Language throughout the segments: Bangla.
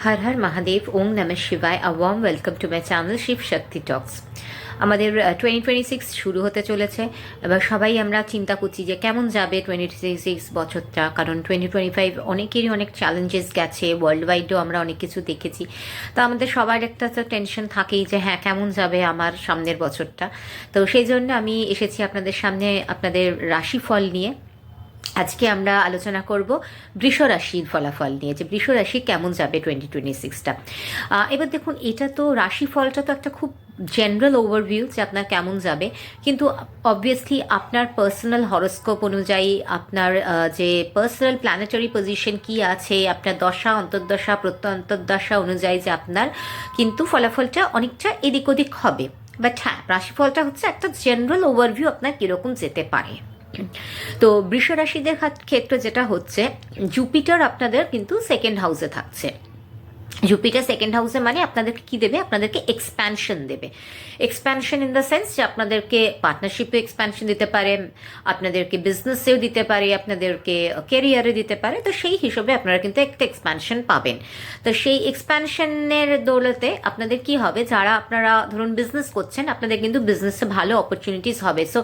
হর হর মহাদেব, ওম নমঃ শিবায়। A warm welcome to my channel Shiv Shakti talks. আমাদের 2026 শুরু হতে চলেছে। এবার সবাই আমরা চিন্তা করছি যে কেমন যাবে 2026 বছরটা, কারণ 2025 অনেকেরই অনেক চ্যালেঞ্জেস গেছে, ওয়ার্ল্ড ওয়াইডও আমরা অনেক কিছু দেখেছি। তো আমাদের সবার একটা তো টেনশন থাকেই যে হ্যাঁ, কেমন যাবে আমার সামনের বছরটা। তো সেই জন্য আমি এসেছি আপনাদের সামনে আপনাদের রাশিফল নিয়ে। আজকে আমরা আলোচনা করব বৃষ রাশির ফলাফল নিয়ে, যে বৃষ রাশি কেমন যাবে 2026টা। এবার দেখুন, এটা তো রাশিফলটা তো একটা খুব জেনারেল ওভারভিউ যে আপনার কেমন যাবে, কিন্তু অবভিয়াসলি আপনার পার্সোনাল হরোস্কোপ অনুযায়ী আপনার যে পার্সোনাল প্ল্যানেটারি পজিশন কি আছে, আপনার দশা অন্তর্দশা প্রত্যন্তর্দশা অনুযায়ী যে আপনার কিন্তু ফলাফলটা অনেকটা এদিক ওদিক হবে। বাট হ্যাঁ, রাশিফলটা হচ্ছে একটা জেনারেল ওভারভিউ আপনার কীরকম যেতে পারে। তো বৃষ রাশিদের ক্ষেত্রে যেটা হচ্ছে, জুপিটার আপনাদের কিন্তু সেকেন্ড হাউসে থাকছে। জুপিটার সেকেন্ড হাউসে মানে আপনাদেরকে কি দেবে? আপনাদেরকে এক্সপ্যানশন দেবে। এক্সপ্যানশন ইন দ্য সেন্স যে আপনাদেরকে পার্টনারশিপে এক্সপ্যানশন দিতে পারে, আপনাদেরকে বিজনেসেও দিতে পারে, আপনাদেরকে ক্যারিয়ারে দিতে পারে। তো সেই হিসেবে আপনারা কিন্তু একটা এক্সপ্যানশন পাবেন। তো সেই এক্সপ্যানশনের দৌলতে আপনাদের কি হবে, যারা আপনারা ধরুন বিজনেস করছেন, আপনাদের কিন্তু বিজনেসে ভালো অপরচুনিটিস হবে। সো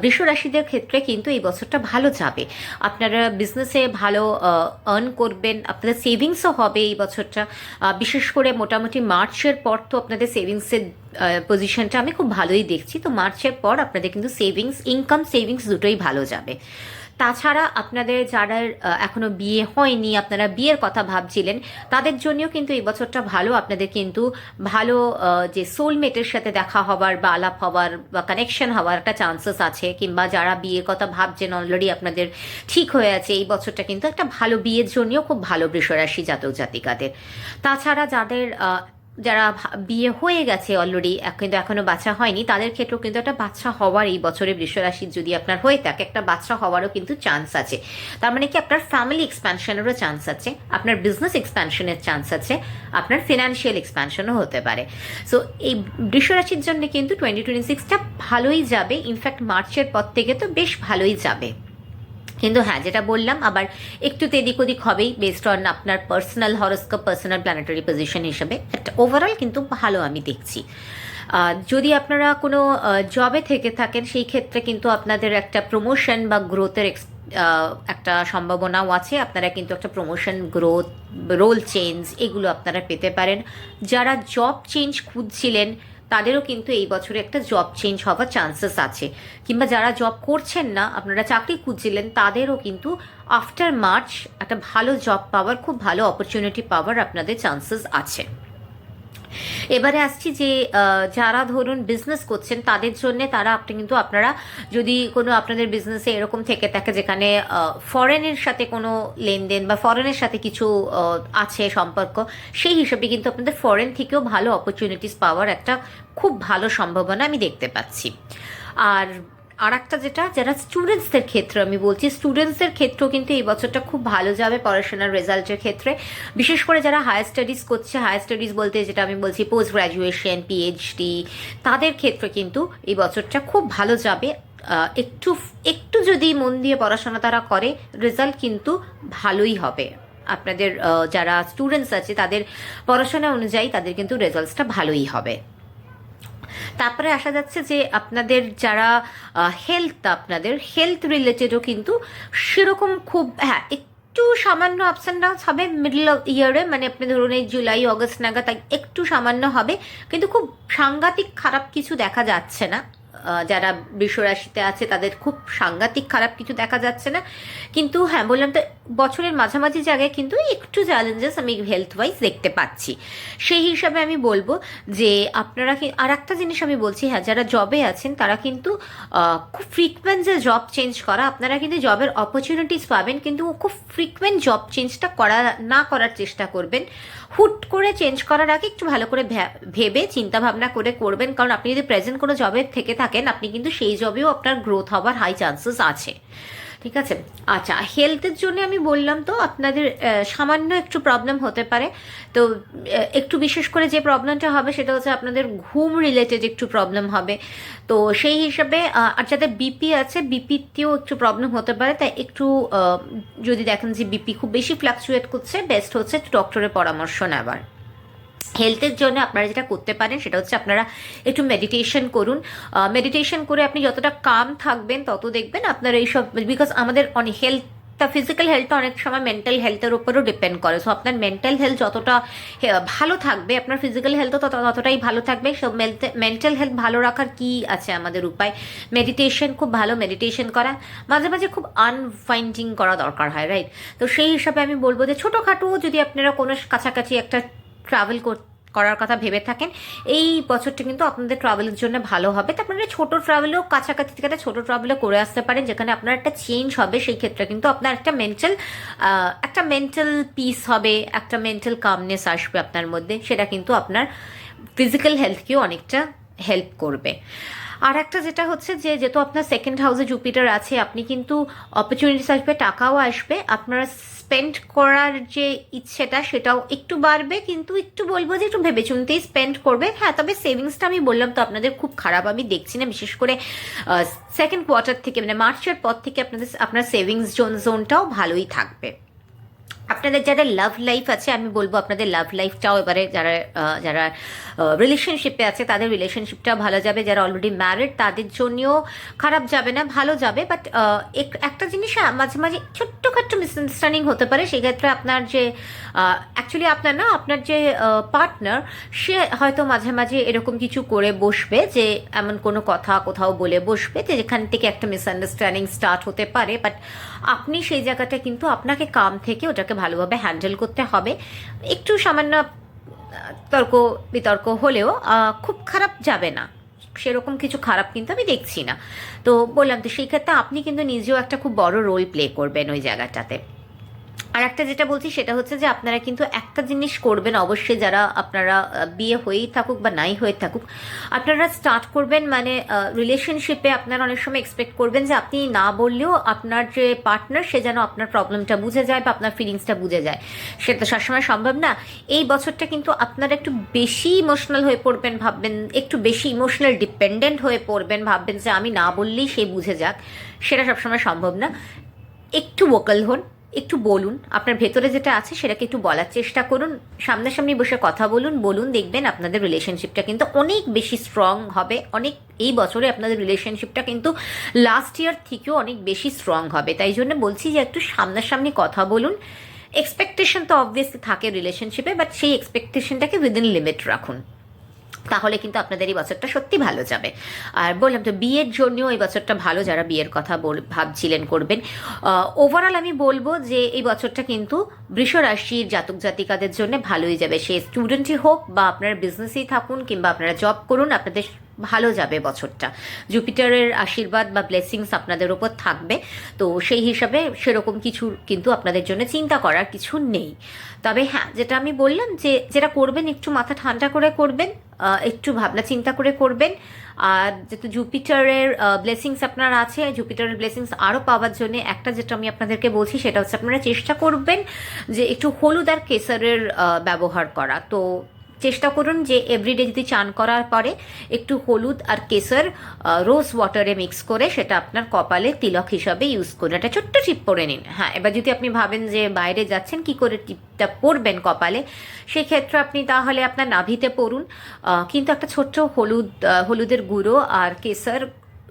বৃষ রাশিদের ক্ষেত্রে কিন্তু এই বছরটা ভালো যাবে। আপনারা বিজনেসে ভালো আর্ন করবেন, আপনাদের সেভিংসও হবে এই বছরটা। বিশেষ করে মোটামুটি মার্চের পর তো আপনাদের সেভিংসের পজিশনটা আমি খুব ভালোই দেখছি। তো মার্চের পর আপনাদের কিন্তু সেভিংস, ইনকাম সেভিংস দুটোই ভালো যাবে। তাছাড়া আপনাদের যারা এখনো বিয়ে হয়নি, আপনারা বিয়ের কথা ভাবছিলেন, তাদের জন্যও কিন্তু এই বছরটা ভালো। আপনাদের কিন্তু ভালো যে সোলমেটের সাথে দেখা হবার বা আলাপ হবার বা কানেকশন হওয়ার একটা চান্সেস আছে, কিংবা যারা বিয়ের কথা ভাবছেন অলরেডি আপনাদের ঠিক হয়ে আছে, এই বছরটা কিন্তু একটা ভালো বিয়ের জন্যও খুব ভালো বৃষরাশি জাতক জাতিকাদের। তাছাড়া যারা বিয়ে হয়ে গেছে অলরেডি কিন্তু এখনো বাচ্চা হয়নি, তাদের ক্ষেত্রেও কিন্তু একটা বাচ্চা হওয়ার, এই বছরে বৃষরাশির যদি আপনার হয়ে থাকে, একটা বাচ্চা হওয়ারও কিন্তু চান্স আছে। তার মানে কি, আপনার ফ্যামিলি এক্সপ্যানশনেরও চান্স আছে, আপনার বিজনেস এক্সপ্যানশনের চান্স আছে, আপনার ফিনান্সিয়াল এক্সপ্যানশনও হতে পারে। সো এই বৃষরাশির জন্য কিন্তু 2026টা ভালোই যাবে। ইনফ্যাক্ট মার্চের পর থেকে তো বেশ ভালোই যাবে। কিন্তু হ্যাঁ, যেটা বললাম, আবার একটু এদিক ওদিক হবেই বেসড অন আপনার personal horoscope, personal planetary position হিসেবে। একটা ওভারঅল কিন্তু ভালো আমি দেখছি। যদি আপনারা কোনো জবে থেকে থাকেন, সেই ক্ষেত্রে কিন্তু আপনাদের একটা প্রমোশন বা গ্রোথের একটা সম্ভাবনাও আছে। আপনারা কিন্তু একটা প্রমোশন, গ্রোথ, রোল চেঞ্জ এগুলো আপনারা পেতে পারেন। যারা জব চেঞ্জ খুঁজছিলেন, তাদেরও কিন্তু এই বছরে একটা জব চেঞ্জ হওয়ার চান্সেস আছে। কিংবা যারা জব করছেন না, আপনারা চাকরি খুঁজছিলেন, তাদেরও কিন্তু আফটার মার্চ একটা ভালো জব পাওয়ার, খুব ভালো অপরচুনিটি পাওয়ার আপনাদের চান্সেস আছে। এবারে আসছি যে যারা ধরুন বিজনেস করছেন, তাদের জন্য আপনি কিন্তু আপনারা যদি কোনো আপনাদের বিজনেসে এরকম থেকে থাকে যেখানে ফরেনের সাথে কোনো লেনদেন বা ফরেনের সাথে কিছু আছে সম্পর্ক, সেই হিসেবে কিন্তু আপনাদের ফরেন থেকেও ভালো অপরচুনিটিস পাওয়ার একটা খুব ভালো সম্ভাবনা আমি দেখতে পাচ্ছি। আর একটা যেটা, যারা স্টুডেন্টসদের ক্ষেত্রে আমি বলছি, স্টুডেন্টসদের ক্ষেত্রেও কিন্তু এই বছরটা খুব ভালো যাবে পড়াশোনার রেজাল্টের ক্ষেত্রে। বিশেষ করে যারা হায়ার স্টাডিজ করছে, হায়ার স্টাডিজ বলতে যেটা আমি বলছি পোস্ট গ্র্যাজুয়েশন, পিএইচডি, তাদের ক্ষেত্রে কিন্তু এই বছরটা খুব ভালো যাবে। একটু একটু যদি মন দিয়ে পড়াশোনা তারা করে, রেজাল্ট কিন্তু ভালোই হবে। আপনাদের যারা স্টুডেন্টস আছে, তাদের পড়াশোনা অনুযায়ী তাদের কিন্তু রেজাল্টসটা ভালোই হবে। তারপরে আসা যাচ্ছে যে আপনাদের যারা আপনাদের হেলথ রিলেটেডও কিন্তু সেরকম খুব, হ্যাঁ, একটু সামান্য আপস অ্যান্ড ডাউনস হবে মিডল অফ ইয়ারে, মানে আপনি ধরুন এই জুলাই অগস্ট নাগাদ একটু সামান্য হবে, কিন্তু খুব সাংঘাতিক খারাপ কিছু দেখা যাচ্ছে না। যারা বৃষরাশিতে আছে তাদের খুব সাংঘাতিক খারাপ কিছু দেখা যাচ্ছে না। কিন্তু হ্যাঁ, বললাম তো, বছরের মাঝামাঝি জায়গায় কিন্তু একটু চ্যালেঞ্জেস আমি হেলথ ওয়াইজ দেখতে পাচ্ছি। সেই হিসাবে আমি বলবো যে আপনারা আর একটা জিনিস আমি বলছি, হ্যাঁ, যারা জবে আছেন তারা কিন্তু খুব ফ্রিকুয়েন্ট যে জব চেঞ্জ করা, আপনারা কিন্তু জবের অপরচুনিটিস পাবেন, কিন্তু খুব ফ্রিকুয়েন্ট জব চেঞ্জটা করার চেষ্টা করবেন। হুট করে চেঞ্জ করার আগে একটু ভালো করে ভেবে চিন্তা ভাবনা করে করবেন, কারণ আপনি যদি প্রেজেন্ট কোনো জবে থেকে থাকেন, আপনি কিন্তু সেই জবেও আপনার গ্রোথ হওয়ার হাই চান্সেস আছে। তো ঠিক আছে। আচ্ছা, হেলথের জন্য আমি বললাম তো আপনাদের সামান্য একটু প্রবলেম হতে পারে। তো একটু বিশেষ করে যে প্রবলেমটা হবে সেটা হচ্ছে আপনাদের ঘুম রিলেটেড একটু প্রবলেম হবে। তো সেই হিসাবে আর যাদের বিপি আছে বিপিতেও একটু প্রবলেম হতে পারে, তাই একটু যদি দেখেন যে বিপি খুব বেশি ফ্লাকচুয়েট করছে, বেস্ট হচ্ছে একটু ডক্টরের পরামর্শ নেওয়ার। হেলথের জন্য আপনারা যেটা করতে পারেন সেটা হচ্ছে আপনারা একটু মেডিটেশন করুন। মেডিটেশন করে আপনি যতটা কাম থাকবেন তত দেখবেন আপনার এইসব, বিকজ আমাদের অনেক হেলথটা, ফিজিক্যাল হেলথটা অনেক সময় মেন্টাল হেলথের উপরও ডিপেন্ড করে। সো আপনার মেন্টাল হেলথ যতটা ভালো থাকবে আপনার ফিজিক্যাল হেলথও ততটাই ভালো থাকবে। সো মেন্টাল হেলথ ভালো রাখার কি আছে আমাদের উপায়? মেডিটেশন, খুব ভালো মেডিটেশন করা, মাঝে মাঝে খুব আনফাইন্ডিং করা দরকার হয়, রাইট? তো সেই হিসাবে আমি বলবো যে ছোটোখাটো যদি আপনারা কোনো কাছাকাছি একটা ট্রাভেল করার কথা ভেবে থাকেন, এই বছরটা কিন্তু আপনাদের ট্রাভেলের জন্য ভালো হবে। তো আপনারা ছোটো ট্রাভেলও কাছাকাছি থেকে একটা ছোটো ট্রাভেলও করে আসতে পারেন, যেখানে আপনার একটা চেঞ্জ হবে। সেই ক্ষেত্রে কিন্তু আপনার একটা মেন্টাল পিস হবে, একটা মেন্টাল কামনেস আসবে আপনার মধ্যে, সেটা কিন্তু আপনার ফিজিক্যাল হেলথকেও অনেকটা হেল্প করবে। আর একটা যেটা হচ্ছে যে যেহেতু আপনার সেকেন্ড হাউসে জুপিটার আছে, আপনি কিন্তু অপরচুনিটিস আসবে, টাকাও আসবে, আপনারা স্পেন্ড করার যে ইচ্ছেটা সেটাও একটু বাড়বে, কিন্তু একটু বলবো যে একটু ভেবেচিন্তেই স্পেন্ড করবে। হ্যাঁ, তবে সেভিংসটা আমি বললাম তো আপনাদের খুব খারাপ আমি দেখছি না, বিশেষ করে সেকেন্ড কোয়ার্টার থেকে, মানে মার্চের পর থেকে আপনার সেভিংস জোনটাও ভালোই থাকবে। আপনাদের যারা লাভ লাইফ আছে আমি বলবো আপনাদের লাভ লাইফটাও এবারে যারা যারা রিলেশনশিপে আছে তাদের রিলেশনশিপটাও ভালো যাবে। যারা অলরেডি ম্যারিড তাদের জন্যও খারাপ যাবে না, ভালো যাবে। বাট একটা জিনিস মাঝে মাঝে ছোট্টখাট্ট মিসআন্ডারস্ট্যান্ডিং হতে পারে। সেক্ষেত্রে আপনার যে অ্যাকচুয়ালি আপনার যে পার্টনার, সে হয়তো মাঝে মাঝে এরকম কিছু করে বসবে, যে এমন কোনো কথা কোথাও বলে বসবে যে যেখান থেকে একটা মিসআন্ডারস্ট্যান্ডিং স্টার্ট হতে পারে। বাট আপনি সেই জায়গাটা কিন্তু আপনাকে কাম থেকে ওটাকে ভালোভাবে হ্যান্ডেল করতে হবে। একটু সামান্য তর্ক বিতর্ক হলেও খুব খারাপ যাবে না, সেরকম কিছু খারাপ কিন্তু আমি দেখছি না। তো বললাম তো সেই ক্ষেত্রে আপনি কিন্তু নিজেও একটা খুব বড় রোল প্লে করবেন ওই জায়গাটাতে। আর একটা যেটা বলছি সেটা হচ্ছে যে আপনারা কিন্তু একটা জিনিস করবেন অবশ্যই, যারা আপনারা বিয়ে হয়েই থাকুক বা নাই হয়ে থাকুক, আপনারা স্টার্ট করবেন মানে রিলেশনশিপে আপনারা অনেক সময় এক্সপেক্ট করবেন যে আপনি না বললেও আপনার যে পার্টনার সে যেন আপনার প্রবলেমটা বুঝে যায় বা আপনার ফিলিংসটা বুঝে যায়। সেটা তো সবসময় সম্ভব না। এই বছরটা কিন্তু আপনারা একটু বেশি ইমোশনাল হয়ে পড়বেন, ভাববেন একটু বেশি ইমোশনাল ডিপেন্ডেন্ট হয়ে পড়বেন, ভাববেন যে আমি না বললেই সে বুঝে যাক। সেটা সবসময় সম্ভব না। একটু ভোকাল হন, একটু বলুন, আপনার ভেতরে যেটা আছে সেটাকে একটু বলার চেষ্টা করুন, সামনাসামনি বসে কথা বলুন, দেখবেন আপনাদের রিলেশনশিপটা কিন্তু অনেক বেশি স্ট্রং হবে। এই বছরে আপনাদের রিলেশনশিপটা কিন্তু লাস্ট ইয়ার থেকেও অনেক বেশি স্ট্রং হবে। তাই জন্য বলছি যে একটু সামনাসামনি কথা বলুন। এক্সপেকটেশন তো অবভিয়াসলি থাকে রিলেশনশিপে, বাট সেই এক্সপেকটেশনটাকে উইদিন লিমিট রাখুন, তাহলে কিন্তু আপনাদের এই বছরটা সত্যি ভালো যাবে। আর বললাম তো বিয়ের জন্যও এই বছরটা ভালো, যারা বিয়ের কথা ভাবছিলেন করবেন। ওভারঅল আমি বলবো যে এই বছরটা কিন্তু বৃষ রাশির জাতক জাতিকাদের জন্য ভালোই যাবে। সে স্টুডেন্টই হোক বা আপনারা বিজনেসেই থাকুন কিংবা আপনারা জব করুন, আপনাদের ভালো যাবে বছরটা। জুপিটারের আশীর্বাদ বা ব্লেসিংস আপনাদের ওপর থাকবে। তো সেই হিসাবে সেরকম কিছু কিন্তু আপনাদের জন্য চিন্তা করার কিছু নেই। তবে হ্যাঁ, যেটা আমি বললাম যে যেটা করবেন একটু মাথা ঠান্ডা করে করবেন, একটু ভাবনা চিন্তা করে করবেন। আর যেহেতু জুপিটারের ব্লেসিংস আপনার আছে, জুপিটারের ব্লেসিংস আরও পাওয়ার জন্য একটা যেটা আমি আপনাদেরকে বলছি সেটা হচ্ছে আপনারা চেষ্টা করবেন যে একটু হলুদ আর কেশরের ব্যবহার করা। তো চেষ্টা করুন যে এভরিডে যদি চান করার পরে একটু হলুদ আর কেশর রোজ ওয়াটারে মিক্স করে সেটা আপনার কপালে তিলক হিসাবে ইউজ করুন। একটা ছোট্ট টিপ পরে নিন। হ্যাঁ, এবার যদি আপনি ভাবেন যে বাইরে যাচ্ছেন কি করে টিপটা পরবেন কপালে, সেক্ষেত্রে আপনি তাহলে আপনার নাভিতে পরুন, কিন্তু একটা ছোট্ট হলুদের গুঁড়ো আর কেশর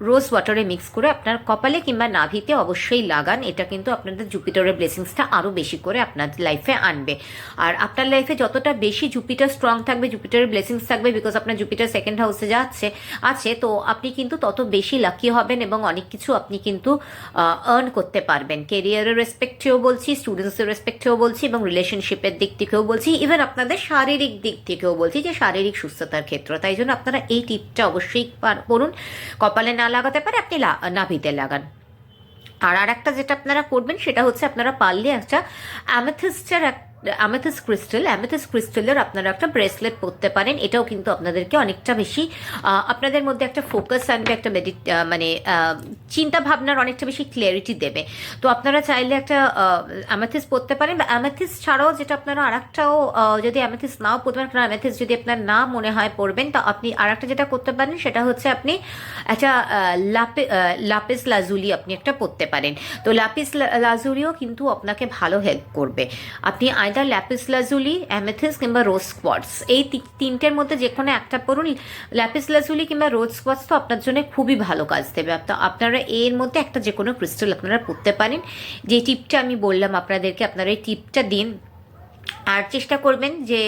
রোজ ওয়াটারে মিক্স করে আপনার কপালে কিংবা নাভিতে অবশ্যই লাগান। এটা কিন্তু আপনাদের জুপিটারের ব্লেসিংসটা আরও বেশি করে আপনার লাইফে আনবে। আর আপনার লাইফে যতটা বেশি জুপিটার স্ট্রং থাকবে, জুপিটারের ব্লেসিংস থাকবে, বিকজ আপনার জুপিটার সেকেন্ড হাউসে আছে, তো আপনি কিন্তু তত বেশি লাকি হবেন এবং অনেক কিছু আপনি কিন্তু আর্ন করতে পারবেন। কেরিয়ারের রেসপেক্টেও বলছি, স্টুডেন্টসের রেসপেক্টেও বলছি এবং রিলেশনশিপের দিক থেকেও বলছি, ইভেন আপনাদের শারীরিক দিক থেকেও বলছি, যে শারীরিক সুস্থতার ক্ষেত্র। তাই জন্য আপনারা এই টিপটা অবশ্যই পড়ুন। কপালে না লাগাতে পারে আপনি নাভিতে লাগান। আর একটা যেটা আপনারা করবেন সেটা হচ্ছে আপনারা পারলে একটা অ্যামেথিস্টের অ্যামেথিস্ট ক্রিস্টালের আপনারা একটা ব্রেসলেট পরতে পারেন। এটাও কিন্তু আপনাদেরকে অনেকটা বেশি আপনাদের মধ্যে একটা ফোকাস আনবে, একটা মানে চিন্তা ভাবনার অনেকটা বেশি ক্লিয়ারিটি দেবে। তো আপনারা চাইলে একটা অ্যামেথিস্ট পরতে পারেন, বা অ্যামেথিস্ট ছাড়াও যেটা আপনারা আরেকটাও, যদি অ্যামেথিস্ট নাও পরতে পারেন, কারণ অ্যামেথিস্ট যদি আপনার না মনে হয় পরবেন, তো আপনি আরেকটা যেটা করতে পারেন সেটা হচ্ছে আপনি একটা লাপিস লাজুলি আপনি একটা পরতে পারেন। তো লাপিস লাজুলিও কিন্তু আপনাকে ভালো হেল্প করবে। আপনি আইদার ল্যাপিস লাজুলি, অ্যামেথিস্ট কিংবা রোজ কোয়ার্টজ, এই তিনটের মধ্যে যে কোনো একটা পড়ুন। ল্যাপিস লাজুলি কিংবা রোজ কোয়ার্টজ তো আপনার জন্য খুবই ভালো কাজ দেবে। আপনারা এর মধ্যে একটা যে কোনো ক্রিস্টাল আপনারা পরতে পারেন। যে টিপটা আমি বললাম আপনাদেরকে, আপনারা এই টিপটা দিন। আর চেষ্টা করবেন যে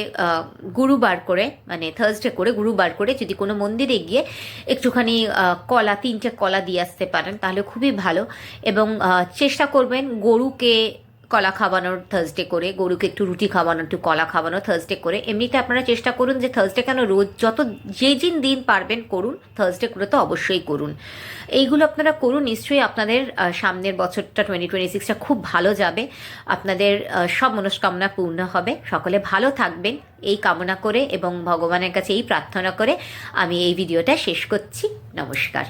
গুরুবার করে, মানে থার্সডে করে, গুরুবার করে যদি কোনো মন্দিরে গিয়ে একটুখানি কলা, 3টে কলা দিয়ে আসতে পারেন তাহলে খুবই ভালো। এবং চেষ্টা করবেন গরুকে কলা খাওয়ানোর থার্সডে করে, গরুকে একটু রুটি খাওয়ানো, একটু কলা খাওয়ানো থার্সডে করে। এমনিতে আপনারা চেষ্টা করুন যে থার্সডে কেন, রোজ যত যে দিন পারবেন করুন, থার্সডে করে তো অবশ্যই করুন। এইগুলো আপনারা করুন, নিশ্চয়ই আপনাদের সামনের বছরটা 2026টা খুব ভালো যাবে। আপনাদের সব মনস্কামনা পূর্ণ হবে। সকলে ভালো থাকবেন এই কামনা করে এবং ভগবানের কাছে এই প্রার্থনা করে আমি এই ভিডিওটা শেষ করছি। নমস্কার।